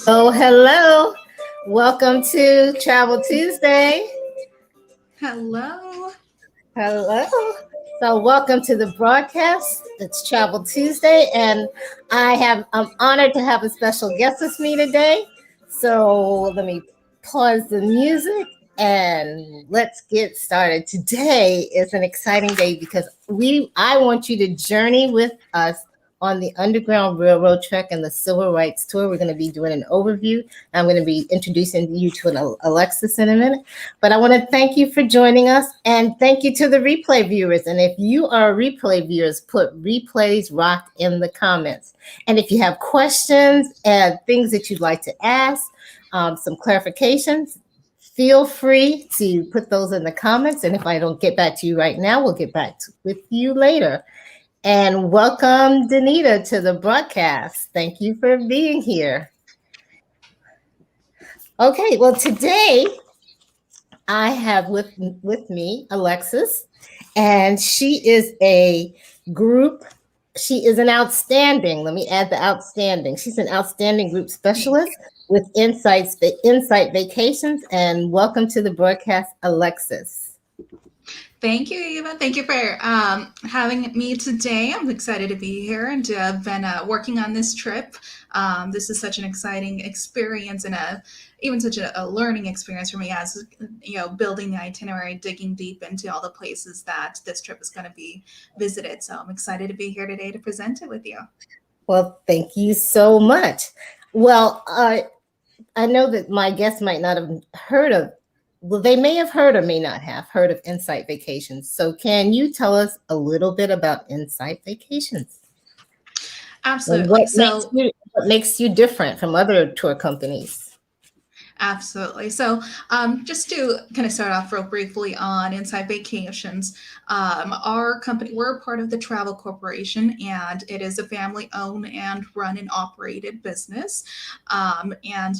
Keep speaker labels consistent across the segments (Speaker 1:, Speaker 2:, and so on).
Speaker 1: Hello. Welcome to Travel Tuesday.
Speaker 2: Hello.
Speaker 1: Hello. So, welcome to the broadcast. It's Travel Tuesday, and I'm honored to have a special guest with me today. So, let me pause the music and let's get started. Today is an exciting day because I want you to journey with us on the Underground Railroad Trek and the Civil Rights Tour. We're going to be doing an overview. I'm going to be introducing you to an Alexis in a minute. But I want to thank you for joining us, and thank you to the replay viewers. And if you are replay viewers, put replays rock in the comments. And if you have questions and things that you'd like to ask, some clarifications, feel free to put those in the comments. And if I don't get back to you right now, we'll get back with you later. And welcome, Danita, to the broadcast. Thank you for being here. Okay, well, today I have with me Alexis, and she is an outstanding, let me add the outstanding. She's an outstanding group specialist with Insight Vacations. And welcome to the broadcast, Alexis.
Speaker 2: Thank you, Eva. Thank you for having me today. I'm excited to be here and to have been working on this trip. This is such an exciting experience and even such a learning experience for me as, building the itinerary, digging deep into all the places that this trip is going to be visited. So I'm excited to be here today to present it with you.
Speaker 1: Well, thank you so much. Well, I know that my guests might not have heard of they may have heard or may not have heard of Insight Vacations. So can you tell us a little bit about Insight Vacations?
Speaker 2: Absolutely.
Speaker 1: What makes you different from other tour companies?
Speaker 2: Absolutely. So just to kind of start off real briefly on Insight Vacations, our company, we're a part of the Travel Corporation, and it is a family-owned and run and operated business. And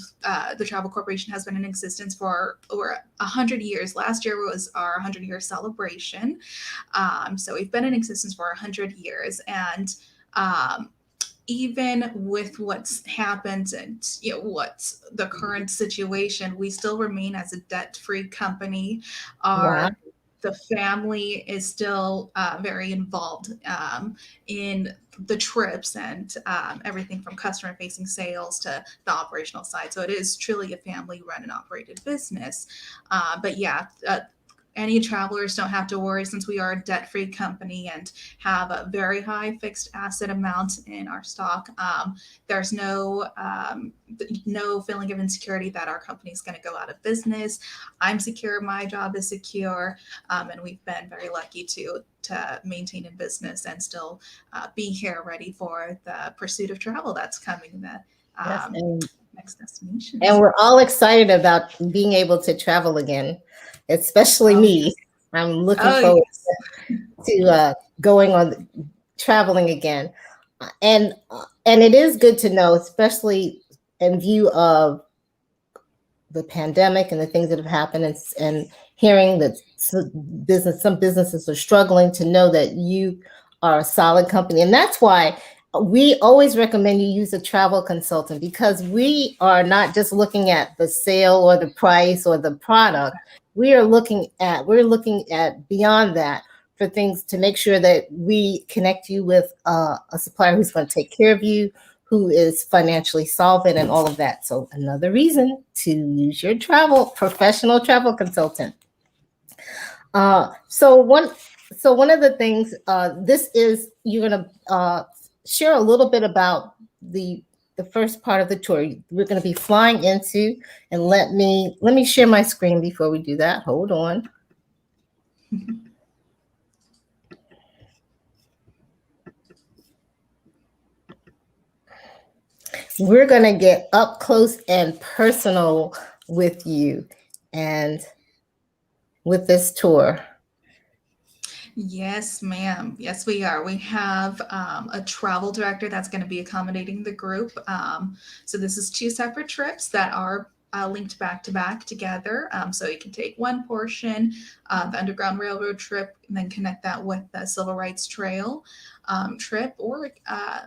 Speaker 2: the Travel Corporation has been in existence for over 100 years. Last year was our 100-year celebration. So we've been in existence for 100 years. And even with what's happened and what's the current situation, we still remain as a debt-free company. The family is still very involved in the trips and everything from customer-facing sales to the operational side. So it is truly a family-run and operated business. Any travelers don't have to worry since we are a debt-free company and have a very high fixed asset amount in our stock. There's no feeling of insecurity that our company is going to go out of business. I'm secure. My job is secure. And we've been very lucky to maintain in business and still be here ready for the pursuit of travel that's coming. Next destination.
Speaker 1: And we're all excited about being able to travel again, especially me. I'm looking forward to going on traveling again. And it is good to know, especially in view of the pandemic and the things that have happened and hearing that some businesses are struggling, to know that you are a solid company. And that's why we always recommend you use a travel consultant, because we are not just looking at the sale or the price or the product. We're looking at beyond that for things to make sure that we connect you with a supplier who's going to take care of you, who is financially solvent and all of that. So another reason to use your professional travel consultant. So one of the things, you're going to share a little bit about the first part of the tour we're going to be flying into. And let me share my screen before we do that. Hold on. We're going to get up close and personal with you and with this tour.
Speaker 2: Yes, ma'am. Yes, we are. We have a travel director that's going to be accommodating the group. So this is 2 separate trips that are linked back to back together. So you can take one portion, the Underground Railroad trip, and then connect that with the Civil Rights Trail trip, or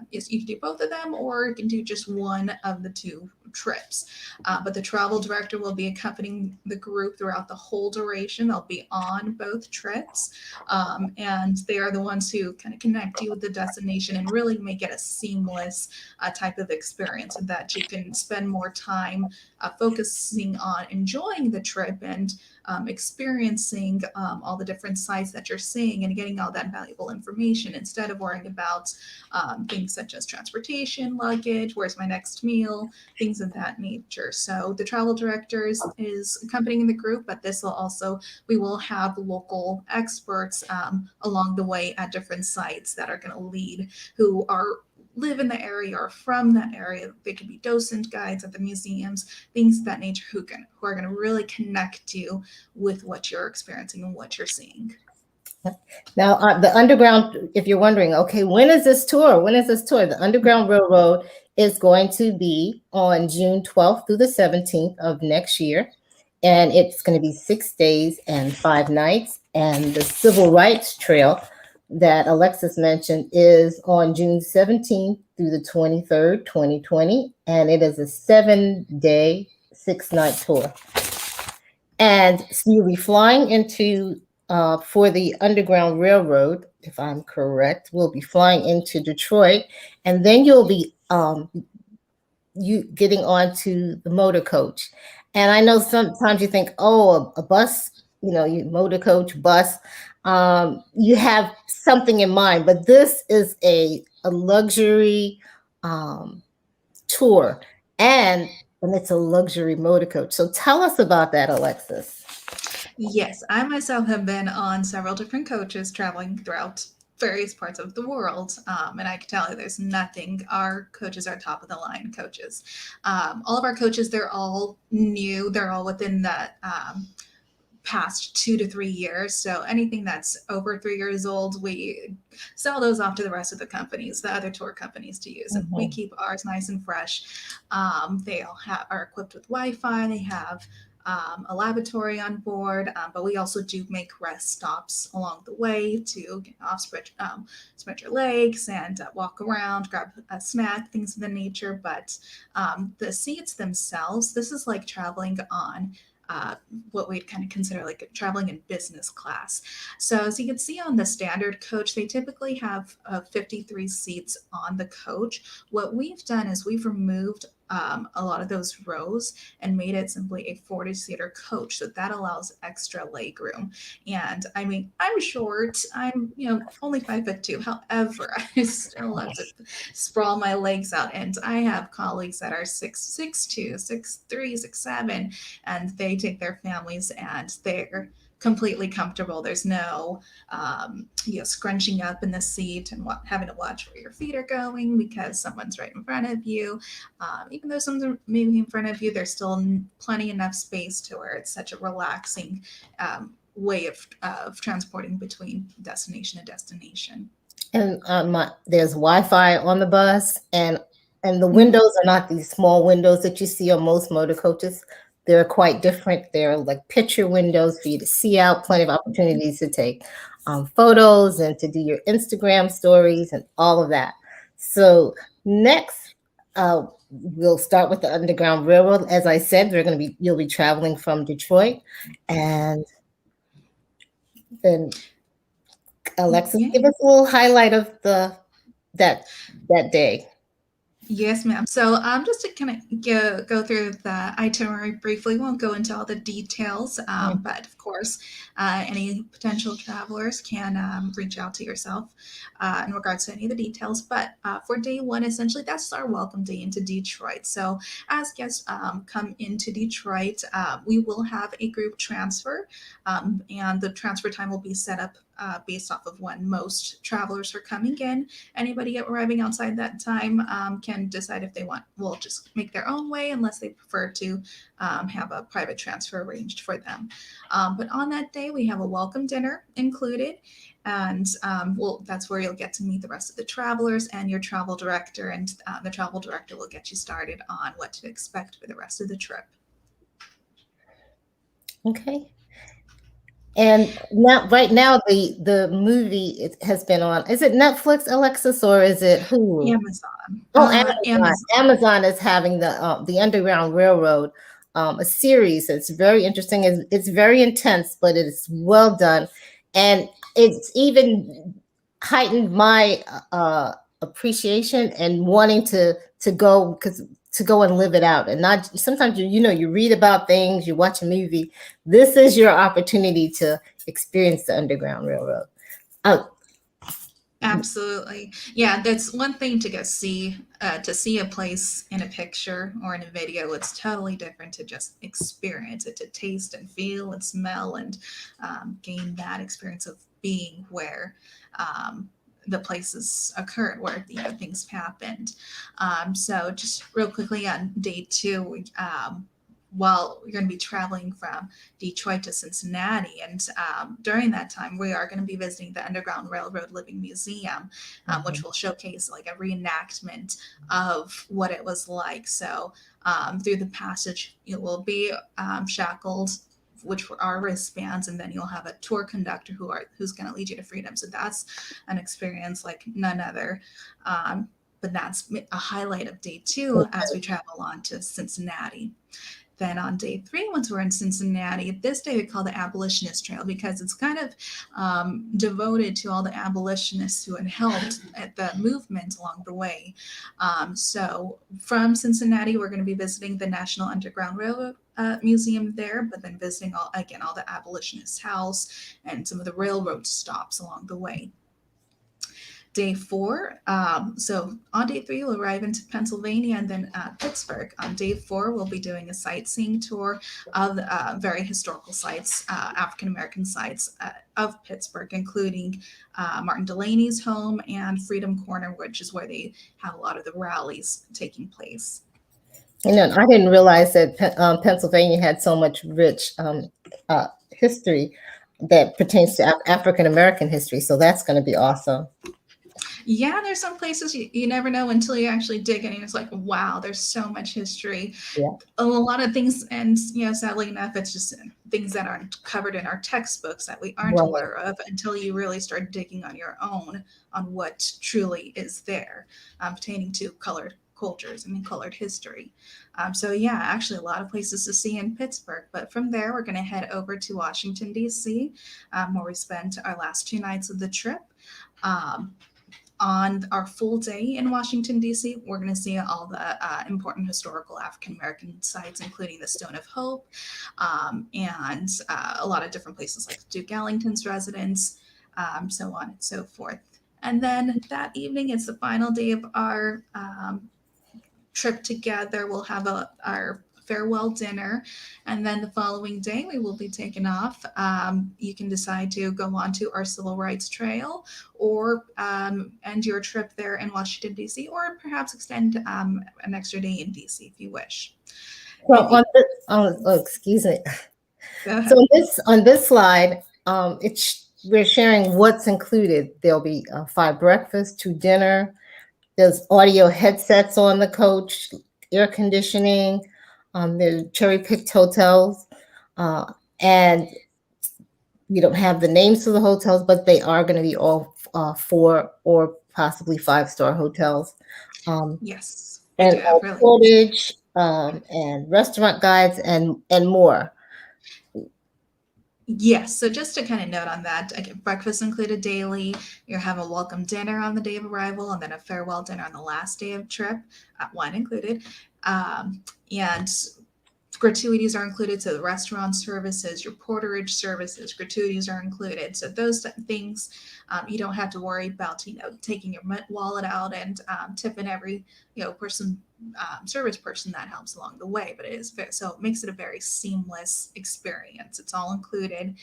Speaker 2: you can do both of them, or you can do just one of the two trips. But the travel director will be accompanying the group throughout the whole duration. They'll be on both trips, and they are the ones who kind of connect you with the destination and really make it a seamless type of experience, so that you can spend more time focusing on enjoying the trip and experiencing all the different sites that you're seeing and getting all that valuable information, instead of worrying about things such as transportation, luggage, where's my next meal, things of that nature. So the travel directors is accompanying the group, but this will also, we will have local experts along the way at different sites that are going to lead, who are live in the area or from that area. They could be docent guides at the museums, things of that nature, who are going to really connect you with what you're experiencing and what you're seeing.
Speaker 1: Now, the Underground, if you're wondering, okay, when is this tour? When is this tour? The Underground Railroad is going to be on June 12th through the 17th of next year. And it's going to be 6 days and 5 nights. And the Civil Rights Trail that Alexis mentioned is on June 17th through the 23rd, 2020. And it is a 7-day, 6-night tour. And so you'll be flying into for the Underground Railroad, if I'm correct, we'll be flying into Detroit, and then you'll be you getting onto the motor coach. And I know sometimes you think, oh, a bus, you motor coach, bus, you have something in mind, but this is a luxury tour, and it's a luxury motor coach. So tell us about that, Alexis.
Speaker 2: Yes, I myself have been on several different coaches traveling throughout various parts of the world. And I can tell you there's nothing, our coaches are top of the line coaches. All of our coaches, they're all new, they're all within that past 2 to 3 years. So anything that's over 3 years old, we sell those off to the rest of the companies, the other tour companies to use. And we keep ours nice and fresh. They all are equipped with Wi-Fi. They have a lavatory on board, but we also do make rest stops along the way to get off, spread your legs and walk around, grab a snack, things of the nature. But the seats themselves, this is like traveling on what we'd kind of consider like traveling in business class. So as you can see on the standard coach, they typically have 53 seats on the coach. What we've done is we've removed a lot of those rows and made it simply a 40-seater coach. So that allows extra leg room. And I mean, I'm short. I'm, only 5'2". However, I still love to sprawl my legs out. And I have colleagues that are 6'2", 6'3", 6'7", and they take their families and they're completely comfortable. There's no scrunching up in the seat and having to watch where your feet are going because someone's right in front of you. Even though someone's maybe in front of you, there's still plenty enough space to where it's such a relaxing way of transporting between destination to destination.
Speaker 1: And there's Wi-Fi on the bus, and the windows are not these small windows that you see on most motor coaches. They're quite different. They're like picture windows for you to see out, plenty of opportunities to take photos and to do your Instagram stories and all of that. So next, we'll start with the Underground Railroad. As I said, you'll be traveling from Detroit, and then Alexis, give us a little highlight of that day.
Speaker 2: Yes, ma'am. So just to kind of go through the itinerary briefly, won't go into all the details, but of course, any potential travelers can reach out to yourself in regards to any of the details. But for day one, essentially, that's our welcome day into Detroit. So as guests come into Detroit, we will have a group transfer, and the transfer time will be set up based off of when most travelers are coming in. Anybody arriving outside that time can decide if they will just make their own way, unless they prefer to have a private transfer arranged for them. But on that day, we have a welcome dinner included. And that's where you'll get to meet the rest of the travelers and your travel director. And the travel director will get you started on what to expect for the rest of the trip.
Speaker 1: Okay. And now, right now, the movie it has been on. Is it Netflix, Alexis, or is it Hulu?
Speaker 2: Amazon.
Speaker 1: Oh, Amazon.
Speaker 2: Amazon.
Speaker 1: Amazon is having the Underground Railroad, a series. It's very interesting. It's very intense, but it's well done, and it's even heightened my appreciation and wanting to go because to go and live it out and not sometimes you read about things, you watch a movie. This is your opportunity to experience the Underground Railroad. Uh,
Speaker 2: Absolutely. Yeah, that's one thing to see a place in a picture or in a video. It's totally different to just experience it, to taste and feel and smell and gain that experience of being where the places occurred, where things happened. So just real quickly on day two, while we're going to be traveling from Detroit to Cincinnati. And during that time, we are going to be visiting the Underground Railroad Living Museum, which will showcase like a reenactment of what it was like. So through the passage, you will be shackled, which are wristbands, and then you'll have a tour conductor who's going to lead you to freedom. So that's an experience like none other. But that's a highlight of day two as we travel on to Cincinnati. Then on day three, once we're in Cincinnati, this day we call the Abolitionist Trail because it's kind of devoted to all the abolitionists who had helped at the movement along the way. So from Cincinnati, we're going to be visiting the National Underground Railroad museum there, but then visiting all the abolitionist house and some of the railroad stops along the way. Day four. So on day three, we'll arrive into Pennsylvania and then Pittsburgh. On day four, we'll be doing a sightseeing tour of very historical sites, African American sites of Pittsburgh, including Martin Delaney's home and Freedom Corner, which is where they have a lot of the rallies taking place.
Speaker 1: I didn't realize that Pennsylvania had so much rich history that pertains to African American history. So that's going to be awesome.
Speaker 2: Yeah, there's some places you never know until you actually dig in. And it's like, wow, there's so much history.
Speaker 1: Yeah.
Speaker 2: A lot of things, and sadly enough, it's just things that aren't covered in our textbooks that we aren't
Speaker 1: Right.
Speaker 2: aware of until you really start digging on your own on what truly is there pertaining to colored cultures and colored history. So yeah, actually a lot of places to see in Pittsburgh. But from there, we're going to head over to Washington, D.C., where we spent our last 2 nights of the trip. Um, on our full day in Washington, D.C., we're going to see all the important historical African American sites, including the Stone of Hope and a lot of different places like Duke Ellington's residence, so on and so forth. And then that evening, it's the final day of our trip together. We'll have our farewell dinner, and then the following day we will be taken off. You can decide to go on to our civil rights trail or end your trip there in Washington, D.C., or perhaps extend an extra day in D.C. if you wish.
Speaker 1: So
Speaker 2: If you
Speaker 1: excuse me.
Speaker 2: go
Speaker 1: So
Speaker 2: ahead.
Speaker 1: on this slide, we're sharing what's included. There'll be 5 breakfasts, 2 dinner. There's audio headsets on the coach, air conditioning. There's cherry picked hotels, and we don't have the names of the hotels, but they are going to be all 4 or possibly 5-star hotels. Um,
Speaker 2: Yes, we
Speaker 1: and
Speaker 2: do have really.
Speaker 1: portage, and restaurant guides and more.
Speaker 2: Yes. So just to kind of note on that, again, breakfast included daily. You have a welcome dinner on the day of arrival, and then a farewell dinner on the last day of trip, wine included. And gratuities are included. So the restaurant services, your porterage services, gratuities are included. So those things you don't have to worry about, taking your wallet out and tipping every, person, service person that helps along the way. But so it makes it a very seamless experience. It's all included.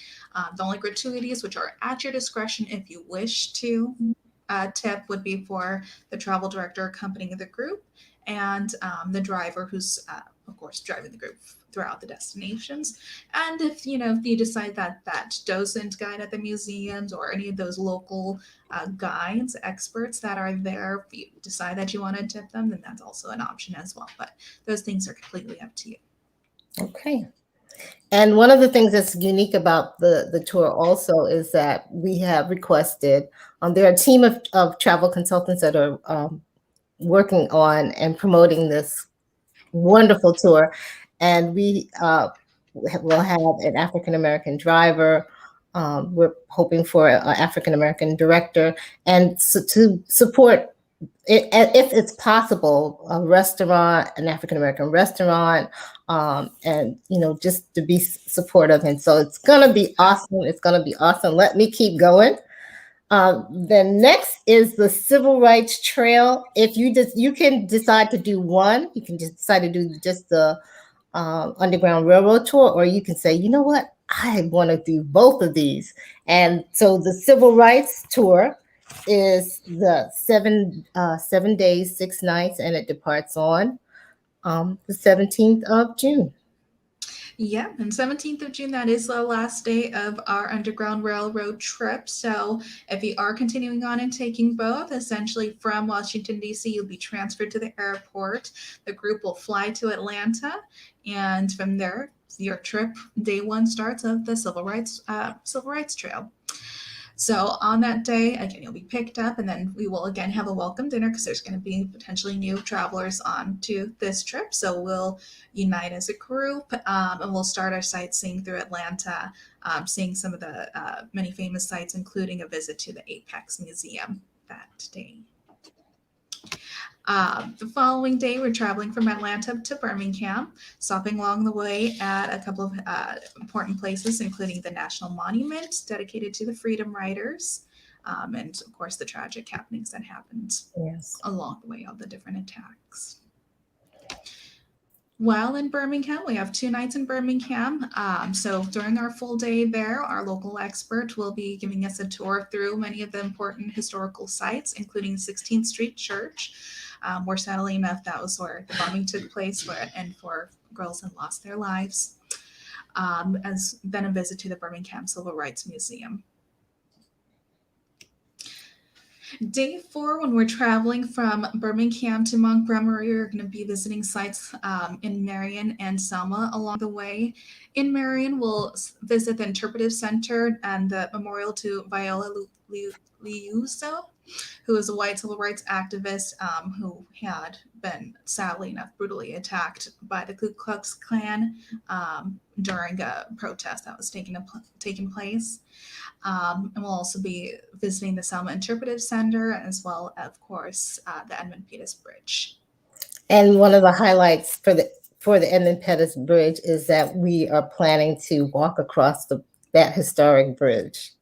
Speaker 2: The only gratuities, which are at your discretion if you wish to tip, would be for the travel director accompanying the group and the driver who's of course driving the group throughout the destinations. And if you decide that docent guide at the museums or any of those local guides, experts that are there, if you decide that you want to tip them, then that's also an option as well. But those things are completely up to you.
Speaker 1: Okay. And one of the things that's unique about the tour also is that we have requested, there are a team of travel consultants that are working on and promoting this wonderful tour. And we will have an African American driver. We're hoping for an African American director, and so to support it, if it's possible, a restaurant, an African American restaurant, and just to be supportive. And so it's gonna be awesome. It's gonna be awesome. Let me keep going. Then next is the Civil Rights Trail. If you can decide to do one, you can just decide to do just the Underground Railroad tour, or you can say, you know what, I want to do both of these. And so the Civil Rights tour is the 7 days, 6 nights, and it departs on the 17th of June.
Speaker 2: Yeah, and 17th of June, that is the last day of our Underground Railroad trip. So if you are continuing on and taking both, essentially from Washington, D.C., you'll be transferred to the airport. The group will fly to Atlanta, and from there, your trip, day one, starts of the Civil Rights Trail. So on that day, again, you'll be picked up, and then we will again have a welcome dinner because there's going to be potentially new travelers on to this trip. So we'll unite as a group, and we'll start our sightseeing through Atlanta, seeing some of the many famous sites, including a visit to the Apex Museum that day. The following day, we're traveling from Atlanta to Birmingham, stopping along the way at a couple of important places, including the National Monument dedicated to the Freedom Riders, and of course the tragic happenings that happened along the way, all the different attacks. While in Birmingham, we have 2 nights in Birmingham. So during our full day there, our local expert will be giving us a tour through many of the important historical sites, including 16th Street Church, where sadly enough, that was where the bombing took place, and 4 girls had lost their lives. As then a visit to the Birmingham Civil Rights Museum. Day 4, when we're traveling from Birmingham to Montgomery, we're going to be visiting sites in Marion and Selma along the way. In Marion, we'll visit the Interpretive Center and the memorial to Viola Liuzzo, who was a white civil rights activist who had been, sadly enough, brutally attacked by the Ku Klux Klan during a protest that was taking place. And we'll also be visiting the Selma Interpretive Center, as well, of course, the Edmund Pettus Bridge.
Speaker 1: And one of the highlights for the Edmund Pettus Bridge is that we are planning to walk across that historic bridge.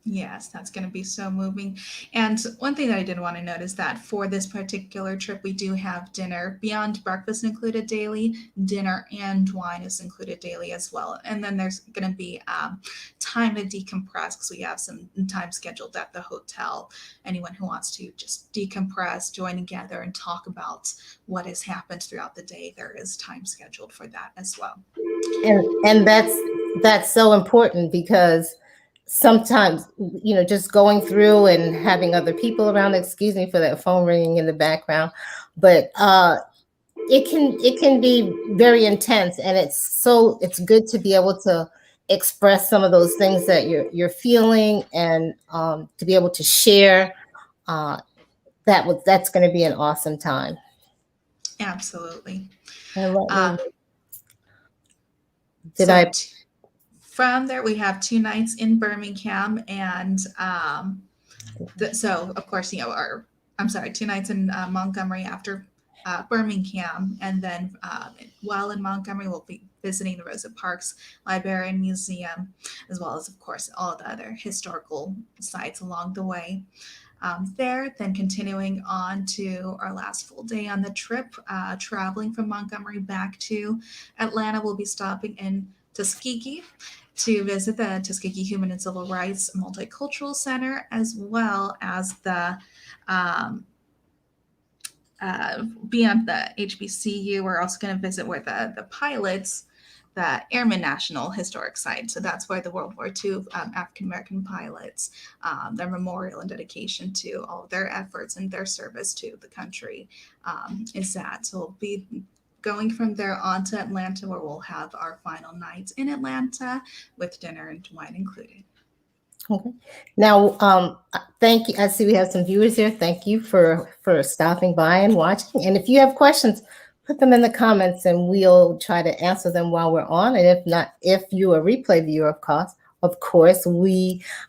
Speaker 2: Yes, that's going to be so moving. And one thing that I did want to note is that for this particular trip, we do have dinner beyond breakfast included daily. Dinner and wine is included daily as well. And then there's going to be time to decompress because we have some time scheduled at the hotel. Anyone who wants to just decompress, join together, and talk about what has happened throughout the day, there is time scheduled for that as well.
Speaker 1: And that's so important because sometimes, just going through and having other people around, excuse me for that phone ringing in the background, but it can be very intense, and it's good to be able to express some of those things that you're feeling, and to be able to share. That's going to be an awesome time.
Speaker 2: Absolutely. From there, we have 2 nights in Birmingham, and so of course, 2 nights in Montgomery after Birmingham, and then while in Montgomery, we'll be visiting the Rosa Parks Library and Museum, as well as, of course, all the other historical sites along the way. Then continuing on to our last full day on the trip, traveling from Montgomery back to Atlanta, we'll be stopping in Tuskegee to visit the Tuskegee Human and Civil Rights Multicultural Center, as well as the beyond the HBCU. We're also going to visit where the pilots, the Airmen National Historic Site. So that's where the World War II African-American pilots, their memorial and dedication to all of their efforts and their service to the country is at. So we'll be going from there on to Atlanta, where we'll have our final night in Atlanta with dinner and wine included.
Speaker 1: Okay. Now, thank you. I see we have some viewers here. Thank you for stopping by and watching. And if you have questions, put them in the comments, and we'll try to answer them while we're on. And if not, if you are a replay viewer, of course,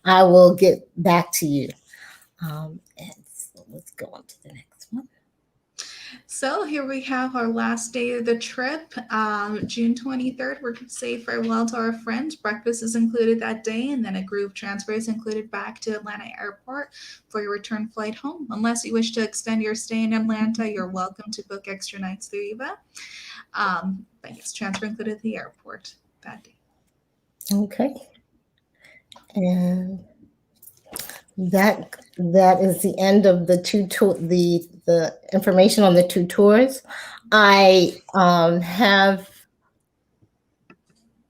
Speaker 1: I will get back to you. And so let's go on to the next one.
Speaker 2: So here we have our last day of the trip, June 23rd. We're going to say farewell to our friends. Breakfast is included that day, and then a group transfer is included back to Atlanta Airport for your return flight home. Unless you wish to extend your stay in Atlanta, you're welcome to book extra nights through EVA. But yes, transfer included at the airport that day.
Speaker 1: Okay. And that is the end of the the information on the 2 tours. I have,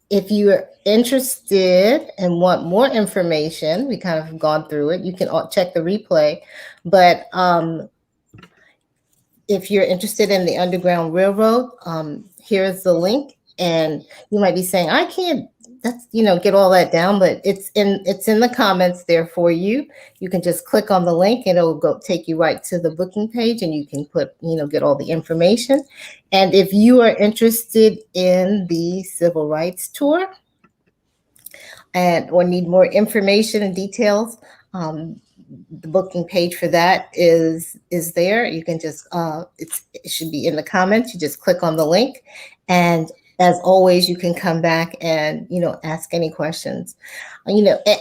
Speaker 1: if you are interested and want more information, we kind of have gone through it. You can check the replay, but if you're interested in the Underground Railroad, here's the link. And you might be saying, I can't, get all that down, but it's in the comments there for you. You can just click on the link and it'll take you right to the booking page, and you can get all the information. And if you are interested in the Civil Rights Tour or need more information and details, the booking page for that is there. You can just it should be in the comments. You just click on the link, and as always, you can come back and ask any questions.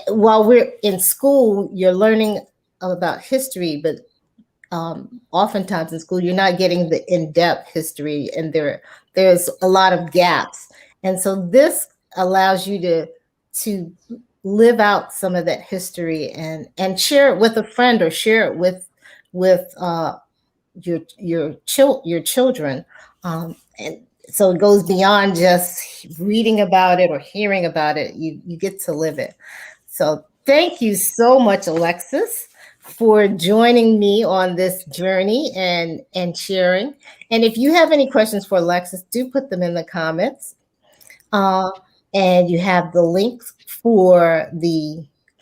Speaker 1: While we're in school, you're learning about history, but oftentimes in school you're not getting the in-depth history, and there's a lot of gaps. And so this allows you to live out some of that history and share it with a friend, or share it with your children. And so it goes beyond just reading about it or hearing about it. You get to live it. So thank you so much, Alexis, for joining me on this journey and sharing. And if you have any questions for Alexis, do put them in the comments. And you have the links for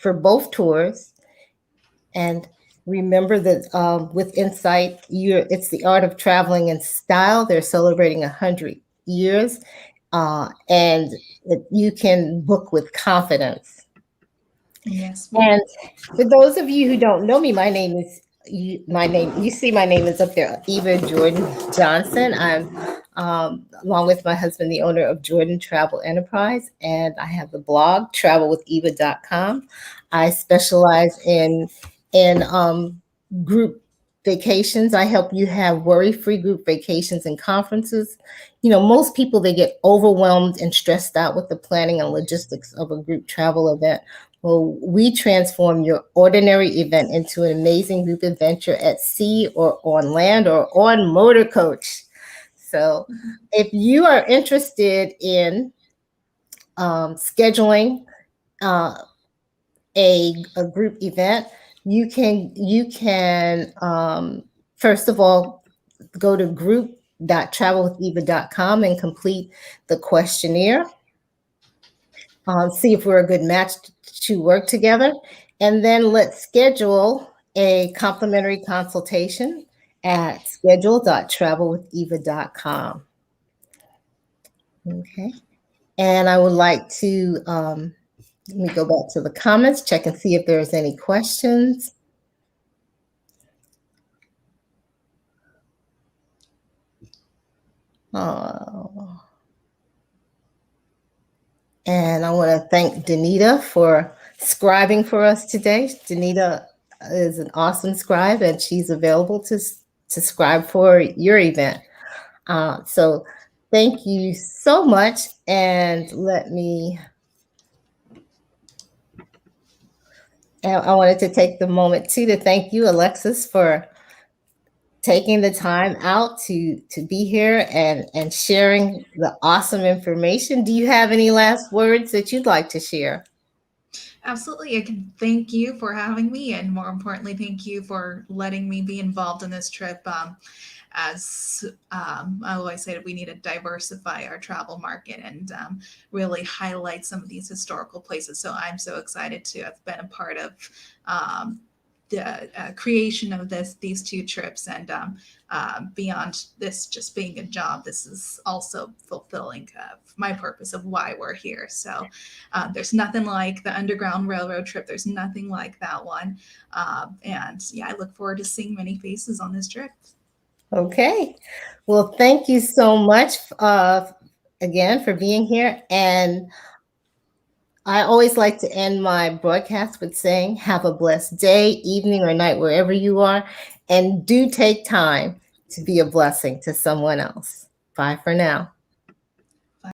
Speaker 1: both tours. And remember that with Insight, it's the art of traveling in style. They're celebrating 100 years, and you can book with confidence.
Speaker 2: Yes.
Speaker 1: And for those of you who don't know me, you see my name is up there, Eva Jordan Johnson. I'm along with my husband, the owner of Jordan Travel Enterprise, and I have the blog travelwitheva.com. I specialize in group vacations. I help you have worry-free group vacations and conferences. Most people, they get overwhelmed and stressed out with the planning and logistics of a group travel event. Well, we transform your ordinary event into an amazing group adventure at sea or on land or on motor coach. So if you are interested in scheduling a group event, you can first of all go to group.travelwitheva.com and complete the questionnaire. See if we're a good match to work together, and then let's schedule a complimentary consultation at schedule.travelwitheva.com. Okay, and I would like to let me go back to the comments, check and see if there's any questions. And I want to thank Danita for scribing for us today. Danita is an awesome scribe, and she's available to scribe for your event. So thank you so much. And I wanted to take the moment too to thank you, Alexis, for taking the time out to be here and sharing the awesome information. Do you have any last words that you'd like to share?
Speaker 2: Absolutely. I can thank you for having me, and more importantly, thank you for letting me be involved in this trip. as I always say, we need to diversify our travel market and really highlight some of these historical places. So I'm so excited to have been a part of the creation of these 2 trips, and beyond this just being a job, this is also fulfilling my purpose of why we're here. So there's nothing like the Underground Railroad trip. There's nothing like that one. And yeah, I look forward to seeing many faces on this trip.
Speaker 1: Okay. Well, thank you so much again for being here. And I always like to end my broadcast with saying, have a blessed day, evening, or night, wherever you are. And do take time to be a blessing to someone else. Bye for now.